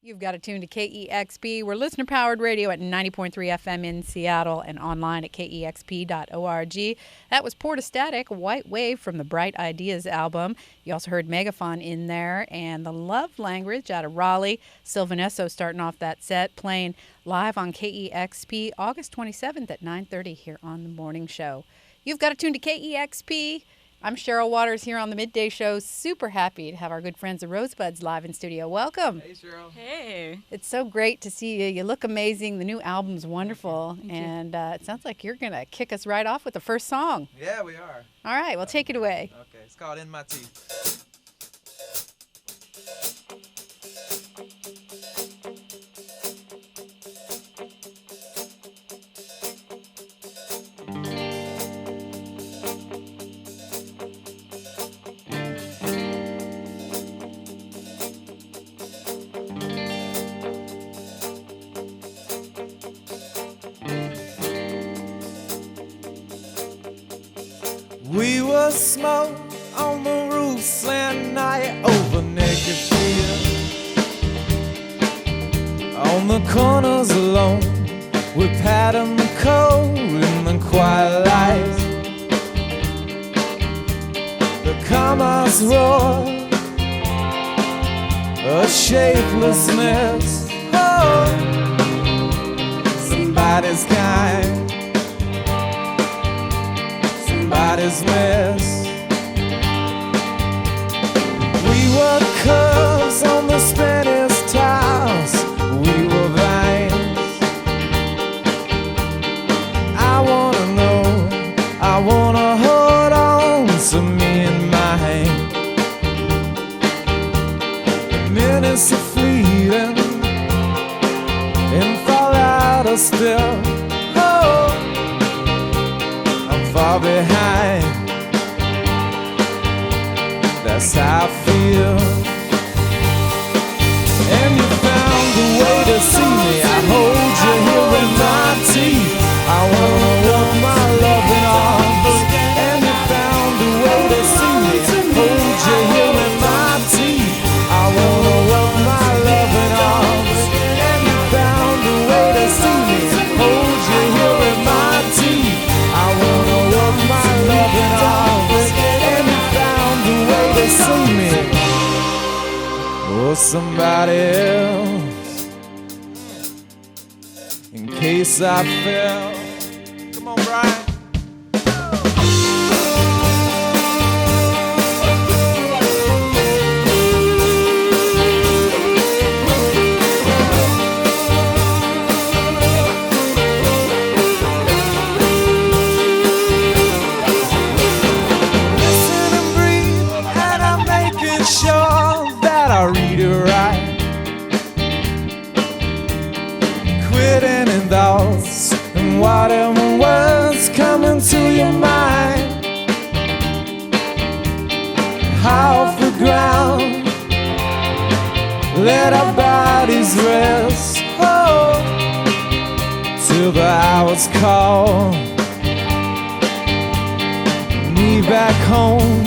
You've got it tuned to KEXP. We're listener-powered radio at 90.3 FM in Seattle and online at KEXP.org. That was Portastatic, White Wave from the Bright Ideas album. You also heard Megaphone in there and The Love Language out of Raleigh. Sylvanesso starting off that set, playing live on KEXP August 27th at 9:30 here on The Morning Show. You've got it tuned to KEXP. I'm Cheryl Waters here on the Midday Show. Super happy to have our good friends the Rosebuds live in studio. Welcome. Hey, Cheryl. Hey. It's so great to see you. You look amazing. The new album's wonderful. And it sounds like you're going to kick us right off with the first song. Yeah, we are. All right, well, take it away. Okay, it's called In My Teeth. We were smoke on the roof, slant night over naked field. On the corners alone, we patterned the code in the quiet lights. The commas roar, a shapelessness. Oh, somebody's kind. Somebody's mess. We were curves on the Spanish tiles. We were vines. I wanna know, I wanna hold on to me and mine. The minutes are fleeting and fall out of step. Oh, far behind. That's how I feel. And you found a way to see me. I hold you here in my teeth. I wanna work my loving arms. And you found a way to see me. Hold you here in my teeth. I wanna work my loving arms. And you found a way to see me. Hold you here in my teeth. I wanna work my loving arms. And you found a way to see me. Or somebody else. In case I fell. Come on, Brian. Thoughts and whatever words come into your mind. High off the ground, let our bodies rest. Oh, till the hours call me back home.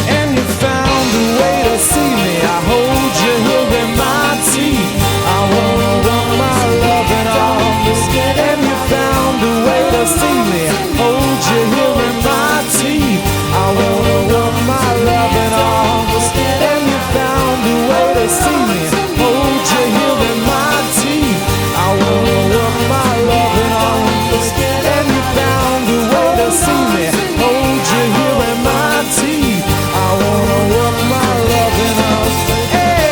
And you found a way to see me. I hold you here in my teeth. I wanna run my loving arms. And you found a way to see me. Hold you here in my teeth. I wanna run my loving arms. And you found a way to see me. Hold you here in my teeth. I wanna run my loving arms. And you found a way to see me. Hold you here in my teeth. I wanna work my loving arms. Hey.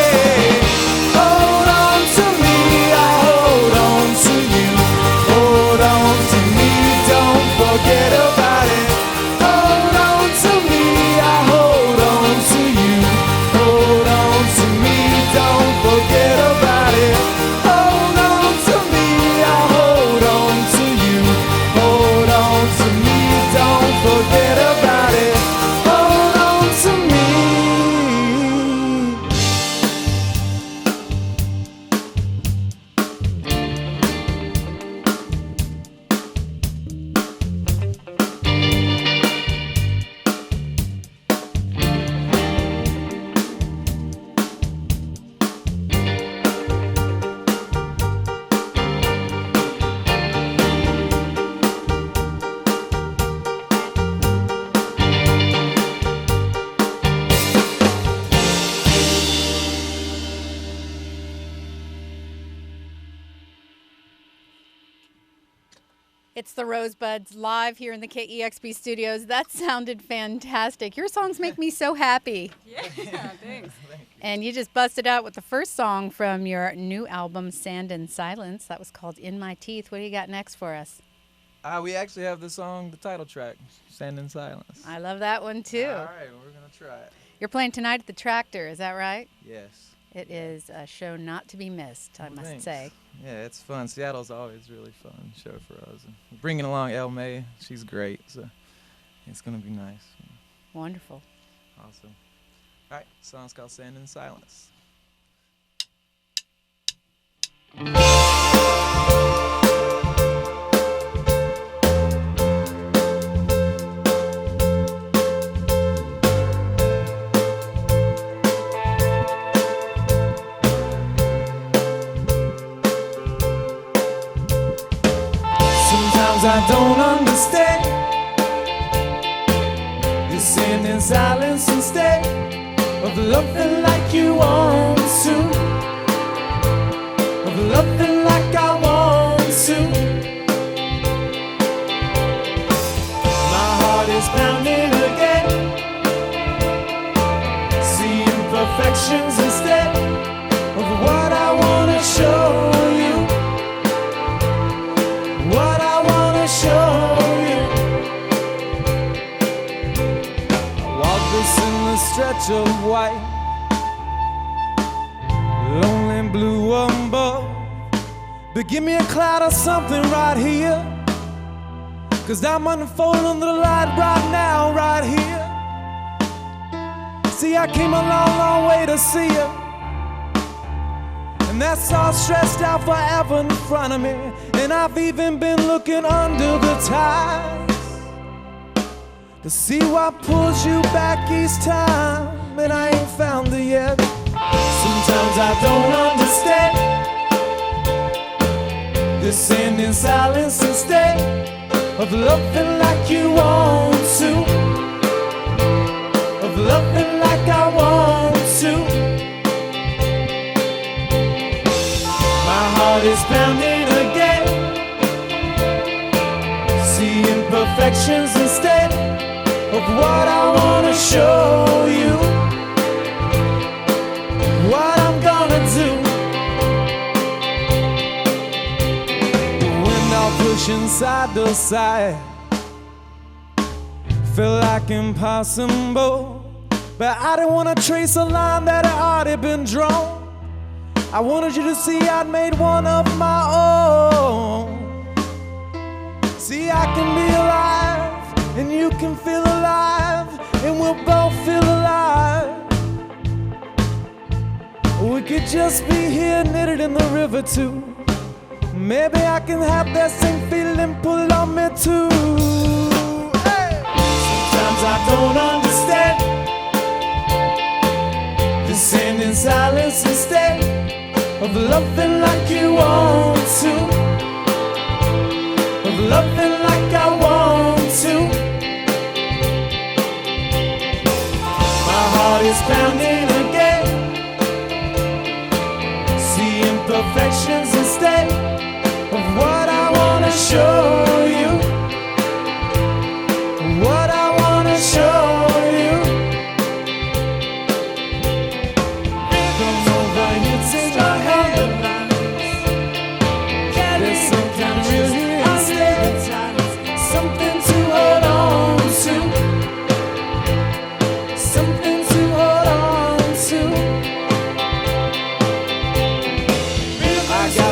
It's the Rosebuds live here in the KEXP studios. That sounded fantastic. Your songs make me so happy. Yeah, thanks. And you just busted out with the first song from your new album, Sand and Silence. That was called In My Teeth. What do you got next for us? We actually have the song, the title track, Sand and Silence. I love that one too. All right, we're going to try it. You're playing tonight at the Tractor, is that right? Yes. It is a show not to be missed, I must say. Yeah, it's fun. Seattle's always really fun show for us. And bringing along El May, she's great, so it's going to be nice. Wonderful. Awesome. All right, the song's called Sand and Silence. I don't understand. You're sitting in silence instead of loving like you want to, of loving like I want to. My heart is pounding again, seeing perfections instead of what I want to show you. What I want to show you. I walk this endless stretch of white, lonely blue above. But give me a cloud or something right here, 'cause I'm unfolding under the light right now, right here. See, I came a long, long way to see you, and that's all stretched out forever in front of me. And I've even been looking under the ties to see what pulls you back each time, and I ain't found it yet. Sometimes I don't understand this sand in silence instead of loving like you want to, of loving like I want to. My heart is pounding again, seeing perfections instead of what I want to show you, what I'm gonna do. The wind all pushing side to side felt like impossible, but I didn't want to trace a line that had already been drawn. I wanted you to see I'd made one of my own. See, I can be alive, and you can feel alive, and we'll both feel alive. We could just be here knitted in the river too. Maybe I can have that same feeling pull on me too. Hey! Sometimes I don't understand the sand in silence instead of loving like you want to, of loving like I want to. My heart is pounding again, seeing perfections instead of what I want to show you, what I want to show you. Come over here, take my hand. There's some kind of real here instead, something to hold on to, something to hold on to. I got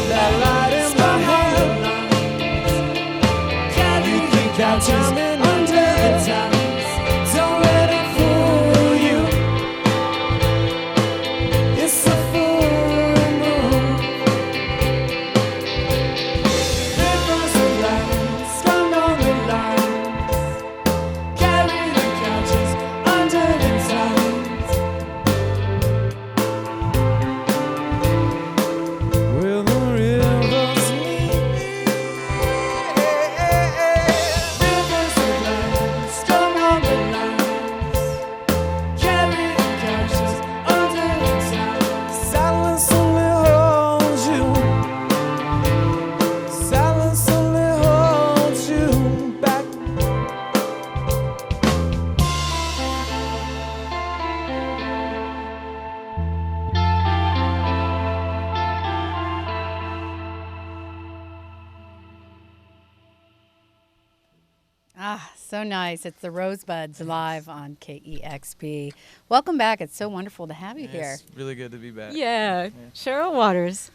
Ah, so nice. It's the Rosebuds live on KEXP. Welcome back. It's so wonderful to have you here. It's really good to be back. Yeah. Cheryl Waters.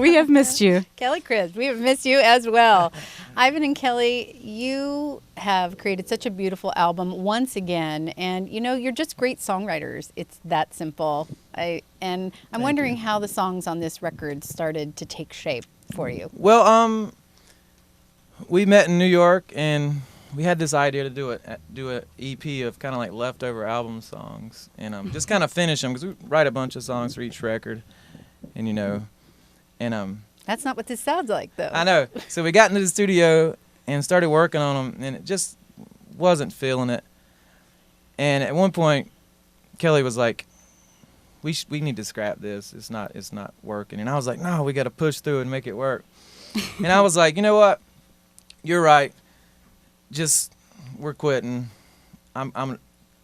We have missed you. Kelly Chris, we have missed you as well. Ivan and Kelly, you have created such a beautiful album once again, and you know, you're just great songwriters. It's that simple. I'm wondering how the songs on this record started to take shape for you. Well, we met in New York, and we had this idea to do an EP of kind of like leftover album songs, and just kind of finish them, because we write a bunch of songs for each record, and you know, and That's not what this sounds like, though. I know. So we got into the studio and started working on them, and it just wasn't feeling it. And at one point, Kelly was like, "We need to scrap this. It's not working." And I was like, "No, we got to push through and make it work." And I was like, "You know what? You're right. Just we're quitting. I'm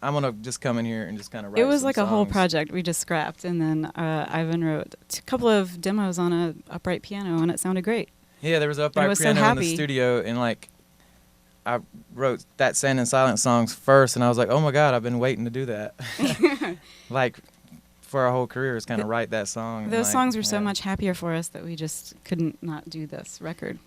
gonna just come in here and just kind of write." It was some like a whole songs. project we just scrapped, and then Ivan wrote a couple of demos on a upright piano, and it sounded great. Yeah, there was an upright was so piano in the happy. studio, and like I wrote that Sand and Silence songs first, and I was like, "Oh my God, I've been waiting to do that." Like for our whole career, is kind of write that song. and, Those like, songs were so yeah. much happier for us that we just couldn't not do this record.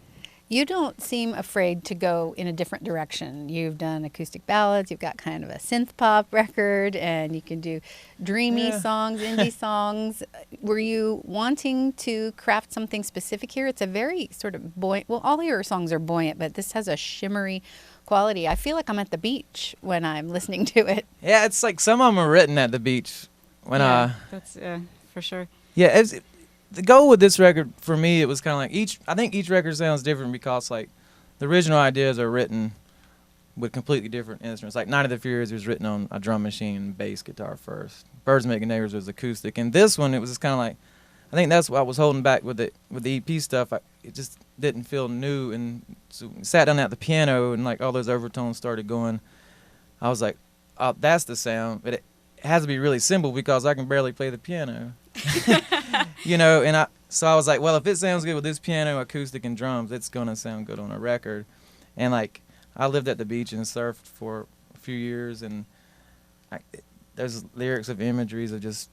You don't seem afraid to go in a different direction. You've done acoustic ballads, you've got kind of a synth pop record, and you can do dreamy Yeah. songs, indie songs. Were you wanting to craft something specific here? It's a very sort of buoyant, well, all your songs are buoyant, but this has a shimmery quality. I feel like I'm at the beach when I'm listening to it. Yeah, it's like some of them are written at the beach. When That's for sure. yeah, the goal with this record for me, it was kind of like I think each record sounds different because like the original ideas are written with completely different instruments. Like Night of the Furies was written on a drum machine and bass guitar first. Birds Making Neighbors was acoustic, and this one it was just kind of like, I think that's what I was holding back with the EP stuff. It just didn't feel new, and so sat down at the piano and like all those overtones started going. I was like, oh, that's the sound, but it has to be really simple because I can barely play the piano. You know, and I was like, well, if it sounds good with this piano, acoustic, and drums, it's gonna sound good on a record. And like, I lived at the beach and surfed for a few years, and there's lyrics of imageries of just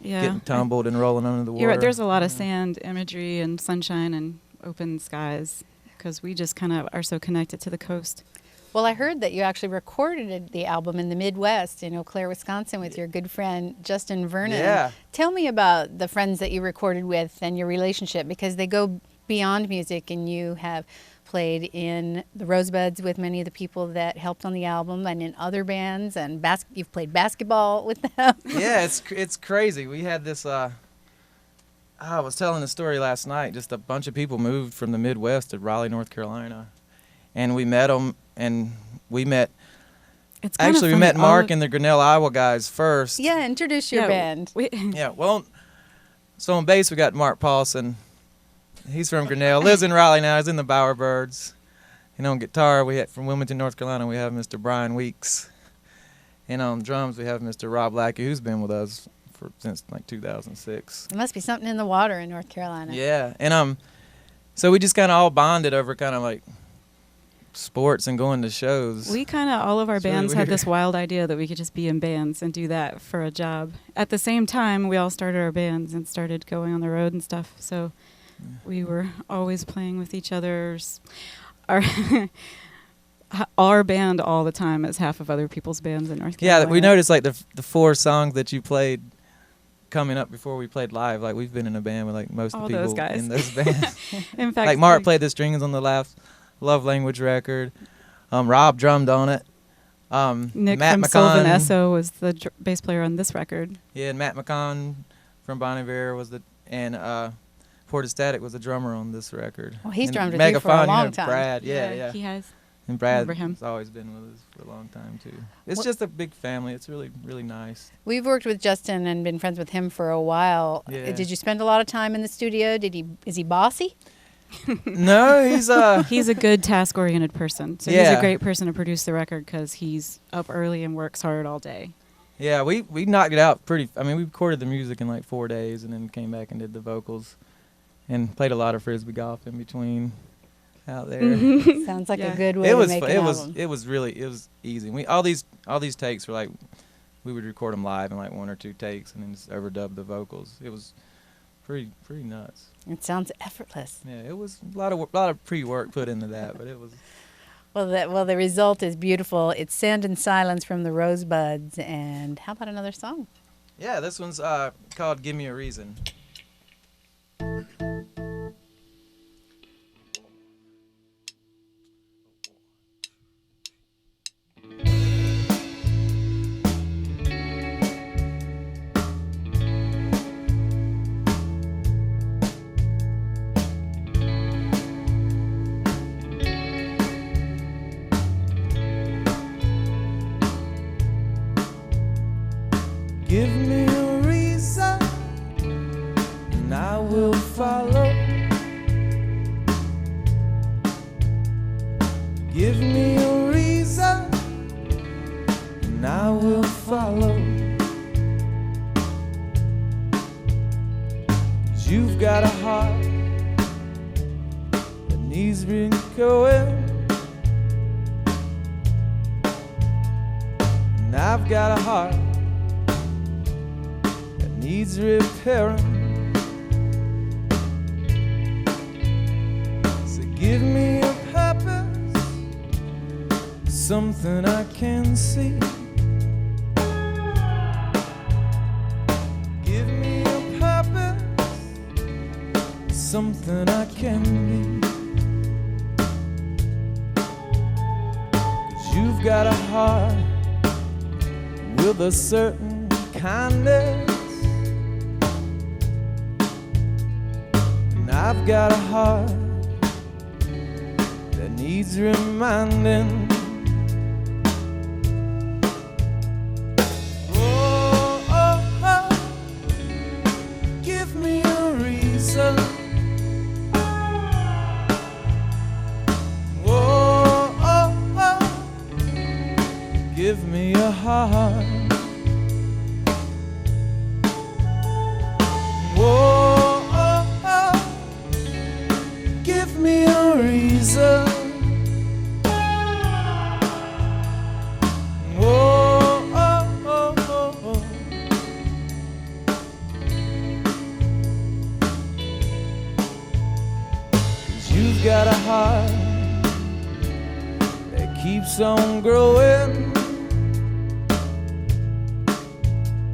getting tumbled and rolling under the water. You're right. There's a lot of sand imagery and sunshine and open skies because we just kind of are so connected to the coast. Well, I heard that you actually recorded the album in the Midwest in Eau Claire, Wisconsin with your good friend Justin Vernon. Yeah. Tell me about the friends that you recorded with and your relationship, because they go beyond music, and you have played in the Rosebuds with many of the people that helped on the album and in other bands, and you've played basketball with them. Yeah, it's crazy. We had this I was telling the story last night. Just a bunch of people moved from the Midwest to Raleigh, North Carolina, and we met them. And we met. We met Mark and the Grinnell, Iowa guys first. Yeah, introduce your band. Yeah, well, so on bass we got Mark Paulson. He's from Grinnell, lives in Raleigh now. He's in the Bowerbirds. And on guitar we had from Wilmington, North Carolina. We have Mr. Brian Weeks. And on drums we have Mr. Rob Lackey, who's been with us since like 2006. There must be something in the water in North Carolina. Yeah, and so we just kind of all bonded over kind of like sports and going to shows. We kind of, all of our It's really bands had weird. this wild idea that we could just be in bands and do that for a job. At the same time, we all started our bands and started going on the road and stuff. So we were always playing with each other's. Our band all the time is half of other people's bands in North Carolina. Yeah, we noticed like the 4 songs that you played coming up before we played live. Like we've been in a band with like most All of the people those guys. in those bands. In fact, Like Mark played the strings on the last Love Language record. Rob drummed on it. Nick Matt from McCon, Sylvan Esso was the bass player on this record. Yeah, and Matt McCon from Bon Iver was Portastatic was the drummer on this record. Well, he's And drummed with you for a Megaphone, long time. Brad, yeah. He has. And Brad Remember him. has always been with us for a long time too. It's What- just a big family. It's really, really nice. We've worked with Justin and been friends with him for a while. Yeah. Did you spend a lot of time in the studio? Is he bossy? No, he's He's a good task-oriented person. So he's Yeah. a great person to produce the record because he's up early and works hard all day. Yeah, we knocked it out we recorded the music in like 4 days and then came back and did the vocals and played a lot of Frisbee golf in between. out there. Sounds like Yeah. a good way It to was make fu- an it was album. it was really it was easy. We all these takes were like we would record them live in like 1 or 2 takes and then just overdub the vocals. It was pretty nuts. It sounds effortless. Yeah, it was a lot of pre-work put into that, but it was. Well, the result is beautiful. It's Sand and Silence from the Rosebuds. And how about another song? Yeah, this one's called "Give Me a Reason." Give me a reason, and I will follow. Give me a reason, and I will follow. 'Cause you've got a heart that needs going, and I've got a heart needs repairing. So give me a purpose, something I can see. Give me a purpose, something I can be. 'Cause you've got a heart with a certain kindness, I've got a heart that needs reminding. Oh, oh, oh, give me a reason. Oh, oh, oh, give me a heart. Give me a reason. Oh, oh, oh, oh, oh. 'Cause you've got a heart that keeps on growing.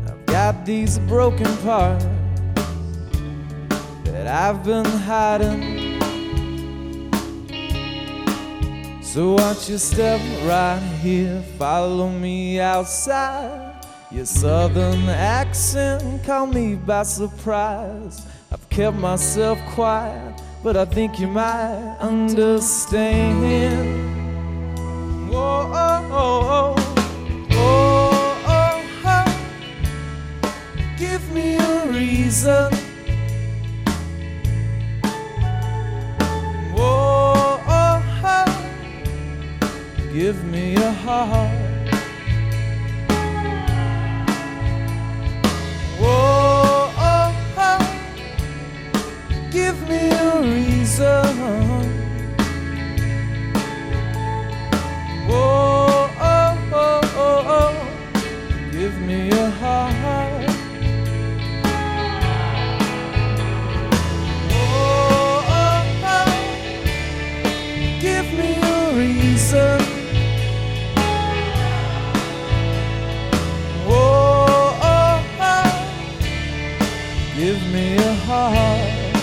I've got these broken parts that I've been hiding. So watch you step right here, follow me outside. Your southern accent caught me by surprise. I've kept myself quiet, but I think you might understand. Whoa, oh, oh, oh, oh, oh, oh. Give me a reason. Give me a heart. Whoa, oh, oh. Give me a reason. Whoa, oh, oh, oh, oh. Give me a heart. Whoa, oh, oh. Give me a reason. Give me a heart.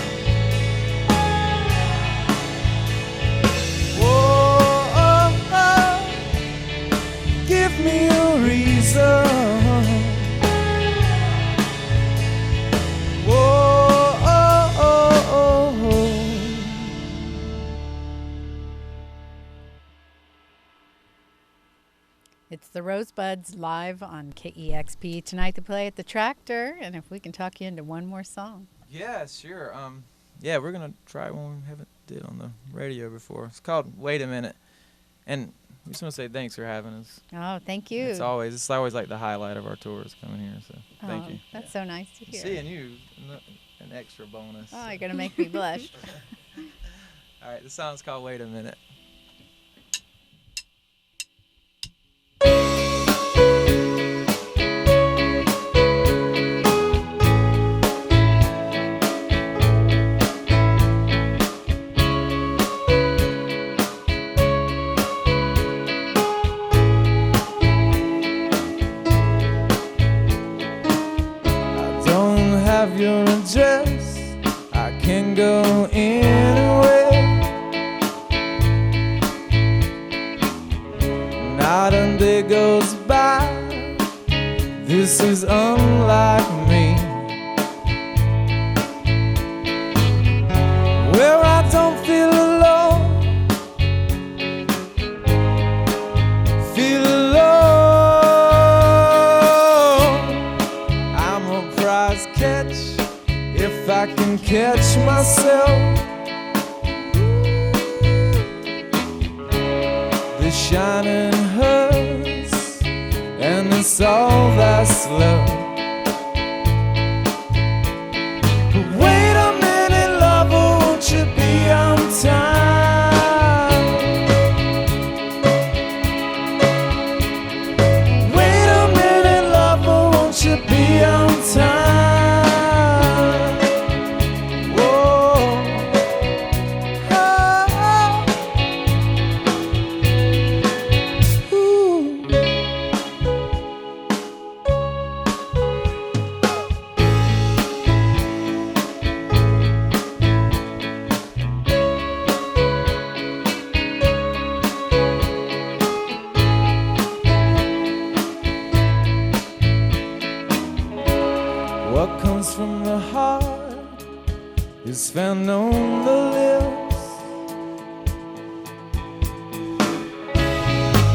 Whoa, oh, oh. Give me a reason. Whoa, oh, oh, oh, oh. It's the Rosebuds live on KEXP. Tonight they play at the Tractor, and if we can talk you into one more song. Yeah, sure. Yeah, we're gonna try one we haven't did on the radio before. It's called "Wait a Minute," and we just want to say thanks for having us. Oh, thank you. It's always like the highlight of our tours coming here. So thank you. That's so nice to hear. Seeing you, an extra bonus. Oh, you're going to make me blush. All right, the song's called Wait a Minute. I don't have your address, I can go anywhere. Not a day goes by, this is unlike me, where I don't feel alone, feel alone. I'm a prize catch if I can catch myself. The shining hurts, and it's all that's left. But wait a minute, lover, won't you be on time? Wait a minute, lover, won't you be on time? Whoa. What comes from the heart is found on the lips.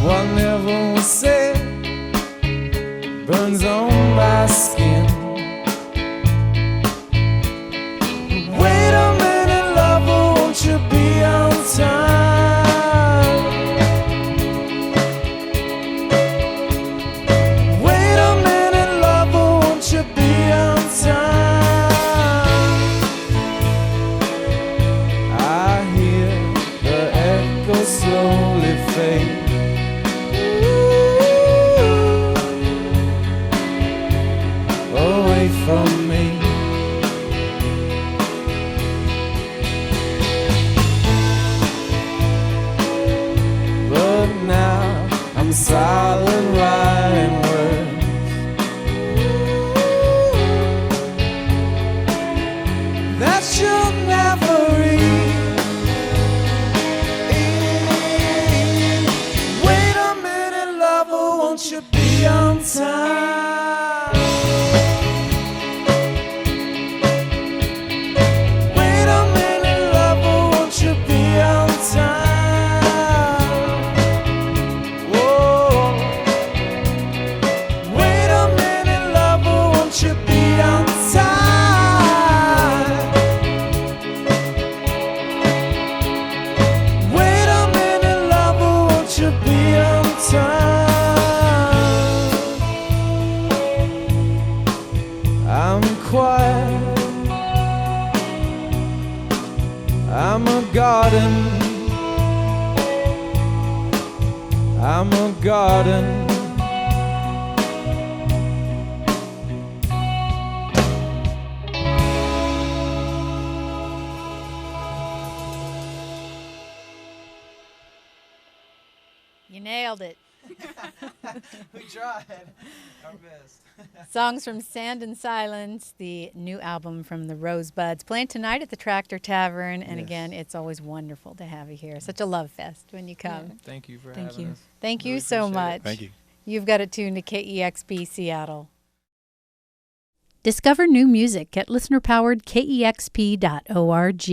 What never was said burns on my skin. Wait a minute, lover, won't you be on time? Wait a minute, lover, won't you be on time? I hear the echo slowly fade. Away from me. But now I'm silent writing words that you'll never read. Wait a minute, lover, won't you be on time? Wait a minute, lover, won't you be on time? Whoa. Wait a minute, lover, won't you be on time? Wait a minute, lover, won't you be on time? I'm quiet, I'm a garden, I'm a garden. You nailed it. We tried our best. Songs from Sand and Silence, the new album from the Rosebuds, playing tonight at the Tractor Tavern. And Yes. again, it's always wonderful to have you here. Such a love fest when you come. Thank you for Thank having you. us. Thank you Really so appreciate it. much. Thank you. You've got it tuned to KEXP Seattle. Discover new music at listener-powered KEXP.org.